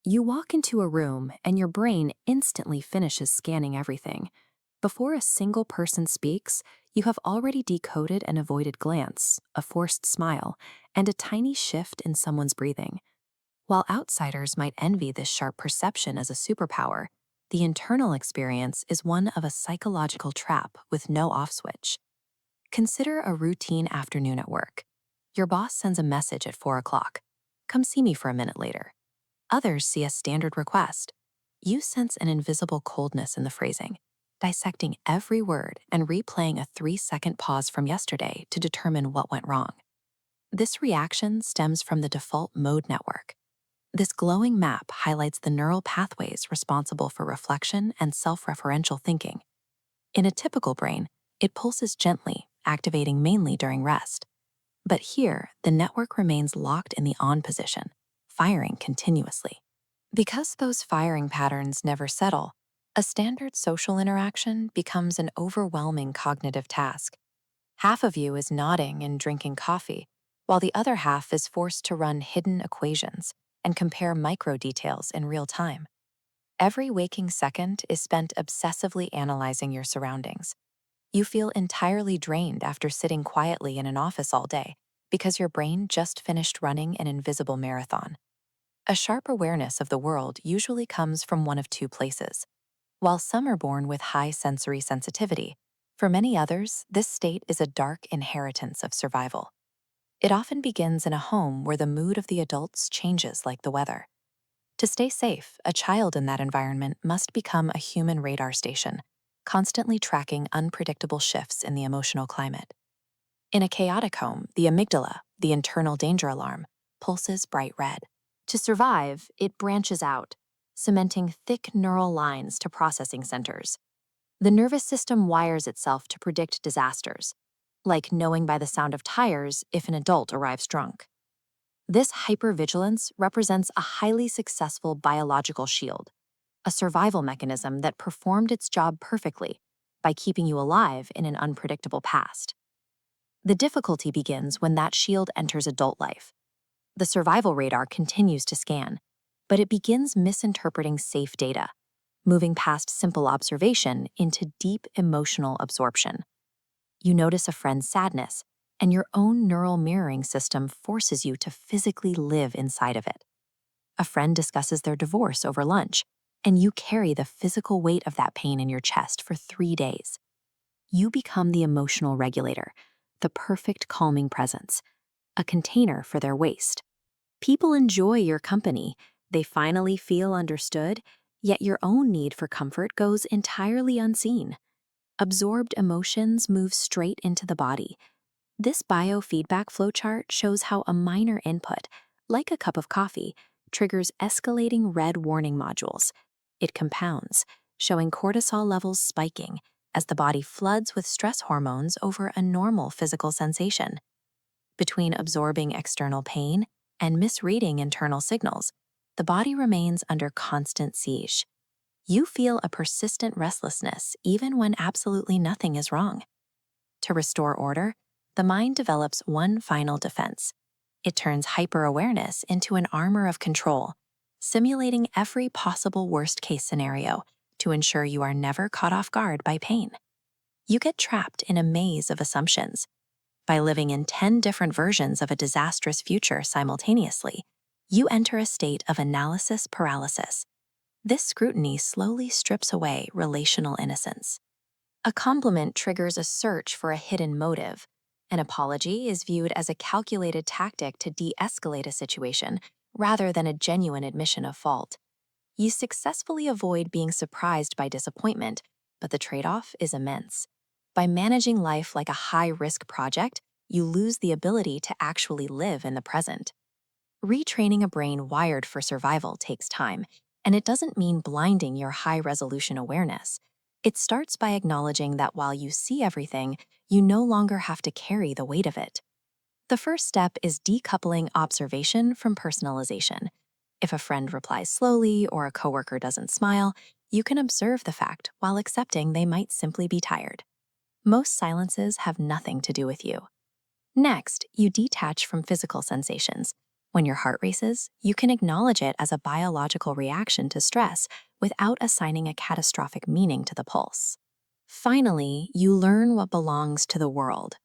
You walk into a room and your brain instantly finishes scanning everything. Before a single person speaks, you have already decoded an avoided glance, a forced smile, and a tiny shift in someone's breathing. While outsiders might envy this sharp perception as a superpower, the internal experience is one of a psychological trap with no off switch. Consider a routine afternoon at work. Your boss sends a message at 4 o'clock. Come see me for a minute later. Others see a standard request. You sense an invisible coldness in the phrasing, dissecting every word and replaying a 3-second pause from yesterday to determine what went wrong. This reaction stems from the default mode network. This glowing map highlights the neural pathways responsible for reflection and self-referential thinking. In a typical brain, it pulses gently, activating mainly during rest. But here, the network remains locked in the on position, firing continuously. Because those firing patterns never settle, a standard social interaction becomes an overwhelming cognitive task. Half of you is nodding and drinking coffee, while the other half is forced to run hidden equations and compare micro details in real time. Every waking second is spent obsessively analyzing your surroundings. You feel entirely drained after sitting quietly in an office all day because your brain just finished running an invisible marathon. A sharp awareness of the world usually comes from one of two places. While some are born with high sensory sensitivity, for many others, this state is a dark inheritance of survival. It often begins in a home where the mood of the adults changes like the weather. To stay safe, a child in that environment must become a human radar station, constantly tracking unpredictable shifts in the emotional climate. In a chaotic home, the amygdala, the internal danger alarm, pulses bright red. To survive, it branches out, cementing thick neural lines to processing centers. The nervous system wires itself to predict disasters, like knowing by the sound of tires if an adult arrives drunk. This hypervigilance represents a highly successful biological shield, a survival mechanism that performed its job perfectly by keeping you alive in an unpredictable past. The difficulty begins when that shield enters adult life. The survival radar continues to scan, but it begins misinterpreting safe data, moving past simple observation into deep emotional absorption. You notice a friend's sadness, and your own neural mirroring system forces you to physically live inside of it. A friend discusses their divorce over lunch, and you carry the physical weight of that pain in your chest for 3 days. You become the emotional regulator, the perfect calming presence, a container for their waste. People enjoy your company, they finally feel understood, yet your own need for comfort goes entirely unseen. Absorbed emotions move straight into the body. This biofeedback flowchart shows how a minor input, like a cup of coffee, triggers escalating red warning modules. It compounds, showing cortisol levels spiking as the body floods with stress hormones over a normal physical sensation. Between absorbing external pain and misreading internal signals, the body remains under constant siege. You feel a persistent restlessness even when absolutely nothing is wrong. To restore order, the mind develops one final defense. It turns hyper-awareness into an armor of control, simulating every possible worst-case scenario to ensure you are never caught off guard by pain. You get trapped in a maze of assumptions. By living in 10 different versions of a disastrous future simultaneously, you enter a state of analysis paralysis. This scrutiny slowly strips away relational innocence. A compliment triggers a search for a hidden motive. An apology is viewed as a calculated tactic to de-escalate a situation rather than a genuine admission of fault. You successfully avoid being surprised by disappointment, but the trade-off is immense. By managing life like a high-risk project, you lose the ability to actually live in the present. Retraining a brain wired for survival takes time, and it doesn't mean blinding your high-resolution awareness. It starts by acknowledging that while you see everything, you no longer have to carry the weight of it. The first step is decoupling observation from personalization. If a friend replies slowly or a coworker doesn't smile, you can observe the fact while accepting they might simply be tired. Most silences have nothing to do with you. Next, you detach from physical sensations. When your heart races, you can acknowledge it as a biological reaction to stress without assigning a catastrophic meaning to the pulse. Finally, you learn what belongs to the world.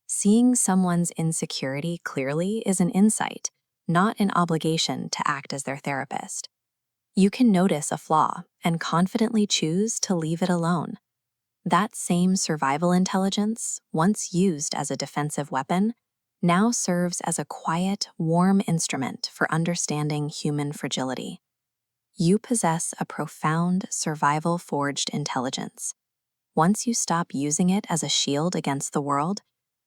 Seeing someone's insecurity clearly is an insight, not an obligation to act as their therapist. You can notice a flaw and confidently choose to leave it alone. That same survival intelligence, once used as a defensive weapon, now serves as a quiet, warm instrument for understanding human fragility. You possess a profound, survival-forged intelligence. Once you stop using it as a shield against the world,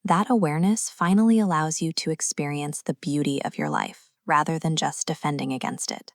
that awareness finally allows you to experience the beauty of your life rather than just defending against it.